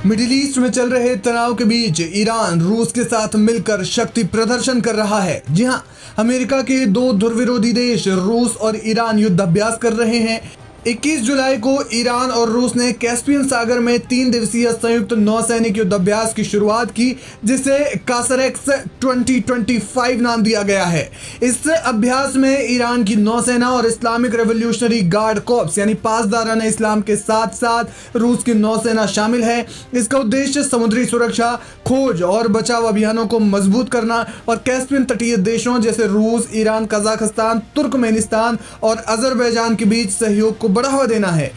Middle east में चल रहे तनाव के बीच ईरान रूस के साथ मिलकर शक्ति प्रदर्शन कर रहा है। जी हां, अमेरिका के दो ध्रुव विरोधी देश रूस और ईरान युद्धाभ्यास कर रहे हैं। 21 जुलाई को ईरान और रूस ने कैस्पियन सागर में 3 दिवसीय संयुक्त नौसैनिक युद्धाभ्यास की शुरुआत की, जिसे कासरेक्स 2025 नाम दिया गया है। इस अभ्यास में ईरान की नौसेना और इस्लामिक रेवोल्यूशनरी गार्ड कॉर्प्स यानी पासदारान इस्लाम के साथ साथ रूस की नौसेना शामिल है। इसका उद्देश्य समुद्री सुरक्षा, खोज और बचाव अभियानों को मजबूत करना और कैस्पियन तटीय देशों जैसे रूस, ईरान, कजाकिस्तान, तुर्कमेनिस्तान और अजरबैजान के बीच सहयोग को बढ़ावा देना है।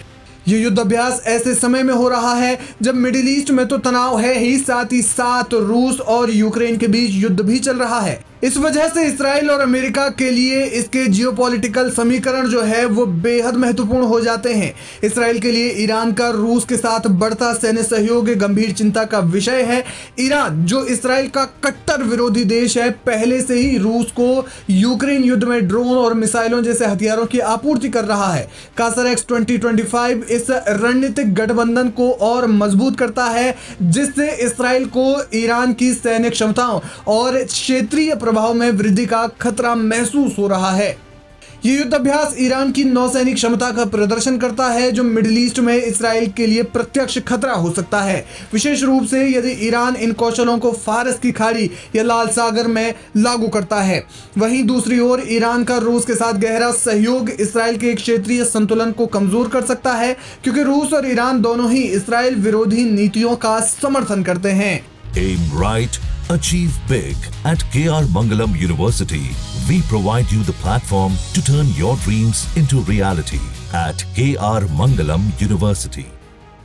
ये युद्धाभ्यास ऐसे समय में हो रहा है जब मिडिल ईस्ट में तो तनाव है ही साथ रूस और यूक्रेन के बीच युद्ध भी चल रहा है। इस वजह से इस्राइल और अमेरिका के लिए इसके जियोपॉलिटिकल समीकरण जो है वो बेहद महत्वपूर्ण हो जाते हैं। इस्राइल के लिए ईरान का रूस के साथ बढ़ता सैन्य सहयोग गंभीर चिंता का विषय है। ईरान, जो इस्राइल का कट्टर विरोधी देश है, पहले से ही रूस को यूक्रेन युद्ध में ड्रोन और मिसाइलों जैसे हथियारों की आपूर्ति कर रहा है। कासरेक्स 2025 इस रणनीतिक गठबंधन को और मजबूत करता है, जिससे इस्राइल को ईरान की सैन्य क्षमताओं और क्षेत्रीय प्रभाव में वृद्धि का खतरा महसूस हो रहा है। ये युद्धाभ्यास ईरान की नौसैनिक क्षमता का प्रदर्शन करता है, जो मिडिल ईस्ट में इस्राइल के लिए प्रत्यक्ष खतरा हो सकता है, विशेष रूप से यदि ईरान इन कौशलों को फारस की खाड़ी या लाल सागर में लागू करता है। वहीं दूसरी ओर ईरान का रूस के साथ गहरा सहयोग इस्राइल के क्षेत्रीय संतुलन को कमजोर कर सकता है, क्योंकि रूस और ईरान दोनों ही इस्राइल विरोधी नीतियों का समर्थन करते हैं। Aim right, achieve big. At KR Mangalam University, we provide you the platform to turn your dreams into reality. At KR Mangalam University.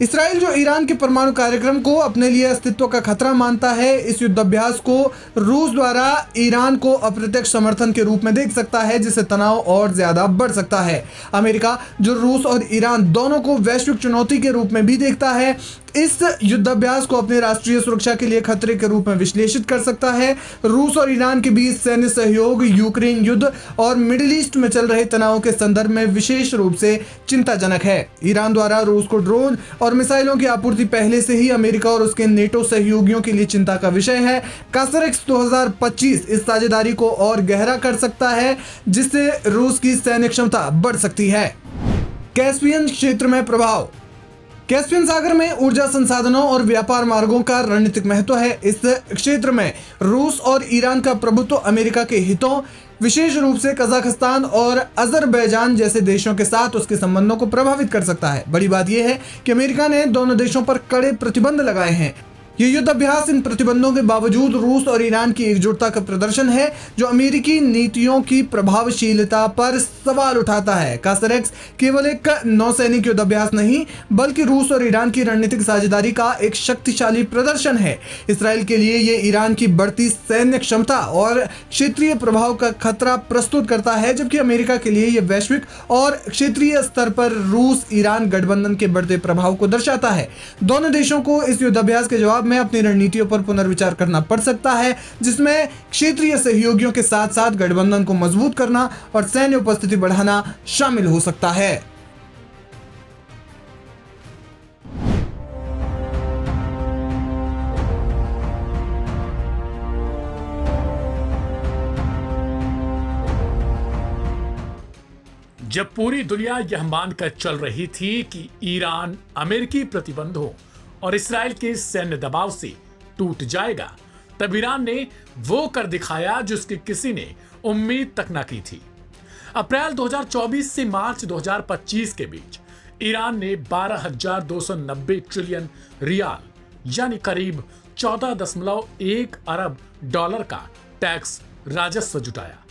Israel, जो ईरान के परमाणु कार्यक्रम को अपने लिए अस्तित्व का खतरा मानता है, इस युद्धाभ्यास को रूस द्वारा ईरान को अप्रत्यक्ष समर्थन के रूप में देख सकता है, जिससे तनाव और ज्यादा बढ़ सकता है। अमेरिका, जो रूस और ईरान दोनों को वैश्विक चुनौती के रूप में भी देखता है, इस युद्धाभ्यास को अपने राष्ट्रीय सुरक्षा के लिए खतरे के रूप में विश्लेषित कर सकता है। रूस और ईरान के बीच सैन्य सहयोग यूक्रेन युद्ध और मिडिल ईस्ट में चल रहे तनाव के संदर्भ में विशेष रूप से चिंताजनक है। ईरान द्वारा रूस को ड्रोन और मिसाइलों की आपूर्ति पहले से ही अमेरिका और उसके नेटो सहयोगियों के लिए चिंता का विषय है। कासरेक्स 2025 इस साझेदारी को और गहरा कर सकता है, जिससे रूस की सैन्य क्षमता बढ़ सकती है। कैस्पियन क्षेत्र में प्रभाव। कैस्पियन सागर में ऊर्जा संसाधनों और व्यापार मार्गों का रणनीतिक महत्व है। इस क्षेत्र में रूस और ईरान का प्रभुत्व अमेरिका के हितों, विशेष रूप से कजाकिस्तान और अजरबैजान जैसे देशों के साथ उसके संबंधों को प्रभावित कर सकता है। बड़ी बात यह है कि अमेरिका ने दोनों देशों पर कड़े प्रतिबंध लगाए हैं। ये युद्धाभ्यास इन प्रतिबंधों के बावजूद रूस और ईरान की एकजुटता का प्रदर्शन है, जो अमेरिकी नीतियों की प्रभावशीलता पर सवाल उठाता है। कासरेक्स केवल एक नौसैनिक युद्धाभ्यास नहीं, बल्कि रूस और ईरान की रणनीतिक साझेदारी का एक शक्तिशाली प्रदर्शन है। इस्राइल के लिए ये ईरान की बढ़ती सैन्य क्षमता और क्षेत्रीय प्रभाव का खतरा प्रस्तुत करता है, जबकि अमेरिका के लिए यह वैश्विक और क्षेत्रीय स्तर पर रूस ईरान गठबंधन के बढ़ते प्रभाव को दर्शाता है। दोनों देशों को इस युद्धाभ्यास के जवाब में अपनी रणनीतियों पर पुनर्विचार करना पड़ सकता है, जिसमें क्षेत्रीय सहयोगियों के साथ साथ गठबंधन को मजबूत करना और सैन्य उपस्थिति बढ़ाना शामिल हो सकता है। जब पूरी दुनिया यह मानकर चल रही थी कि ईरान अमेरिकी प्रतिबंधों और इस्राइल के सैन्य दबाव से टूट जाएगा, तब ईरान ने वो कर दिखाया जिसकी किसी ने उम्मीद तक न की थी। अप्रैल 2024 से मार्च 2025 के बीच ईरान ने 12,290 ट्रिलियन रियाल यानी करीब 14.1 अरब डॉलर का टैक्स राजस्व जुटाया।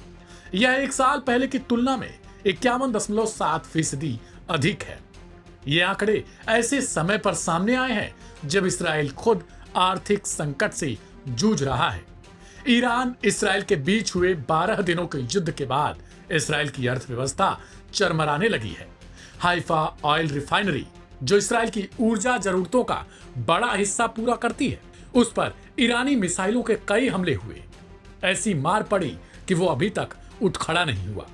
यह एक साल पहले की तुलना में 51.7% अधिक है। ये आंकड़े ऐसे समय पर सामने आए हैं जब इस्राइल खुद आर्थिक संकट से जूझ रहा है। ईरान इस्राइल के बीच हुए 12 दिनों के युद्ध के बाद इस्राइल की अर्थव्यवस्था चरमराने लगी है। हाइफा ऑयल रिफाइनरी, जो इस्राइल की ऊर्जा जरूरतों का बड़ा हिस्सा पूरा करती है, उस पर ईरानी मिसाइलों के कई हमले हुए। ऐसी मार पड़ी कि वो अभी तक उठ खड़ा नहीं हुआ।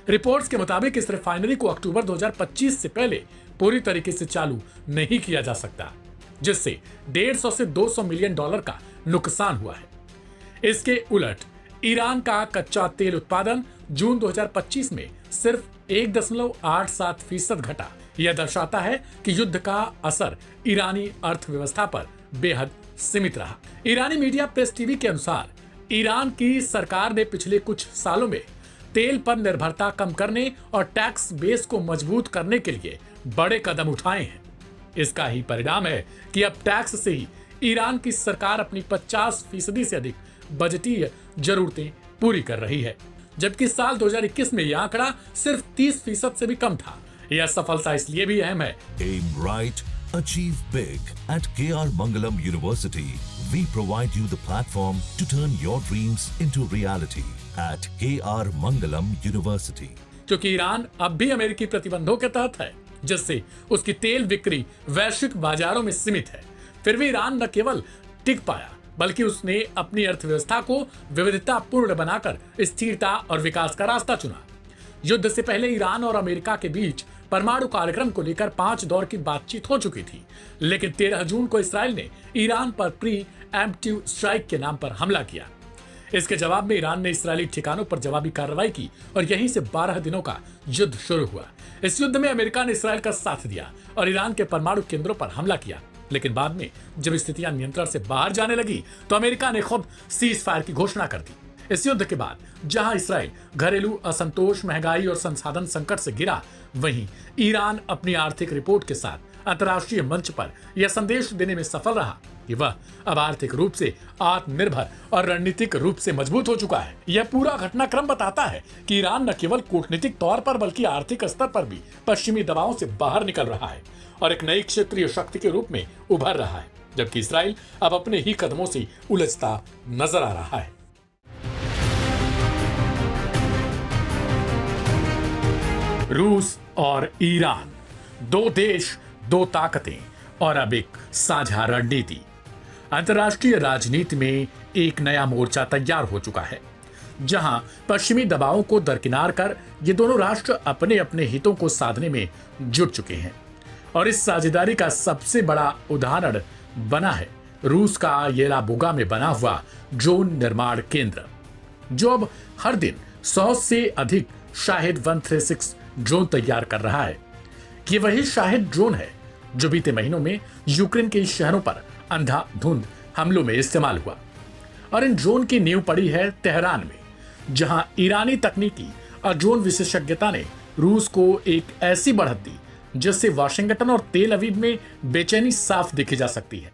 रिपोर्ट्स के मुताबिक इस रिफाइनरी को अक्टूबर 2025 से पहले पूरी तरीके से चालू नहीं किया जा सकता। जिससे 150 से 200 मिलियन डॉलर का नुकसान हुआ है। इसके उलट ईरान का कच्चा तेल उत्पादन जून 2025 में सिर्फ 1.87% घटा। यह दर्शाता है कि युद्ध का असर ईरानी अर्थव्यवस्था पर बेहद सीमित रहा। ईरानी मीडिया प्रेस टीवी के अनुसार ईरान की सरकार ने पिछले कुछ सालों में तेल पर निर्भरता कम करने और टैक्स बेस को मजबूत करने के लिए बड़े कदम उठाए हैं। इसका ही परिणाम है कि अब टैक्स से ही ईरान की सरकार अपनी 50% से अधिक बजटीय जरूरतें पूरी कर रही है, जबकि साल 2021 में यह आंकड़ा सिर्फ 30% से भी कम था। यह सफलता इसलिए भी अहम है। Aim right, achieve big. At KR Mangalam University, we provide you the platform to turn your dreams into reality. At KR Mangalam University. क्योंकि ईरान अब भी अमेरिकी प्रतिबंधों के तहत है, जिससे उसकी तेल बिक्री वैश्विक बाजारों में सीमित है। फिर भी ईरान न केवल टिक पाया, बल्कि उसने अपनी अर्थव्यवस्था को विविधतापूर्ण बनाकर स्थिरता और विकास का रास्ता चुना। युद्ध से पहले ईरान और अमेरिका के बीच परमाणु कार्यक्रम को लेकर 5 दौर की बातचीत हो चुकी थी, लेकिन 13 जून को इसराइल ने ईरान पर प्री एम्प्टिव स्ट्राइक के नाम पर हमला किया। इसके जवाब में ईरान ने इस्राएली ठिकानों पर जवाबी कार्रवाई की और यहीं से 12 दिनों का युद्ध शुरू हुआ। इस युद्ध में अमेरिका ने इस्राएल का साथ दिया और ईरान के परमाणु केंद्रों पर हमला किया, लेकिन बाद में जब स्थितियां नियंत्रण से बाहर जाने लगी तो अमेरिका ने खुद सीज फायर की घोषणा कर दी। इस युद्ध के बाद जहां इस्राएल घरेलू असंतोष, महंगाई और संसाधन संकट से गिरा, वहीं ईरान अपनी आर्थिक रिपोर्ट के साथ अंतर्राष्ट्रीय मंच पर यह संदेश देने में सफल रहा कि वह अब आर्थिक रूप से आत्मनिर्भर और रणनीतिक रूप से मजबूत हो चुका है। यह पूरा घटनाक्रम बताता है कि ईरान न केवल कूटनीतिक तौर पर बल्कि आर्थिक स्तर पर भी पश्चिमी दबावों से बाहर निकल रहा है और एक नई क्षेत्रीय शक्ति के रूप में उभर रहा है, जबकि इस्राएल अब अपने ही कदमों से उलझता नजर आ रहा है। रूस और ईरान, दो देश, दो ताकतें और अब एक साझा रणनीति। अंतर्राष्ट्रीय राजनीति में एक नया मोर्चा तैयार हो चुका है, जहां पश्चिमी दबावों को दरकिनार कर ये दोनों राष्ट्र अपने अपने हितों को साधने में जुट चुके हैं। और इस साझेदारी का सबसे बड़ा उदाहरण बना है रूस का येलाबुगा में बना हुआ ड्रोन निर्माण केंद्र, जो अब हर दिन 100 से अधिक शाहिद 136 ड्रोन तैयार कर रहा है। ये वही शाहिद ड्रोन है जो बीते महीनों में यूक्रेन के शहरों पर अंधाधुंध हमलों में इस्तेमाल हुआ। और इन ड्रोन की नींव पड़ी है तेहरान में, जहां ईरानी तकनीकी और ड्रोन विशेषज्ञता ने रूस को एक ऐसी बढ़त दी जिससे वाशिंगटन और तेल अवीव में बेचैनी साफ देखी जा सकती है।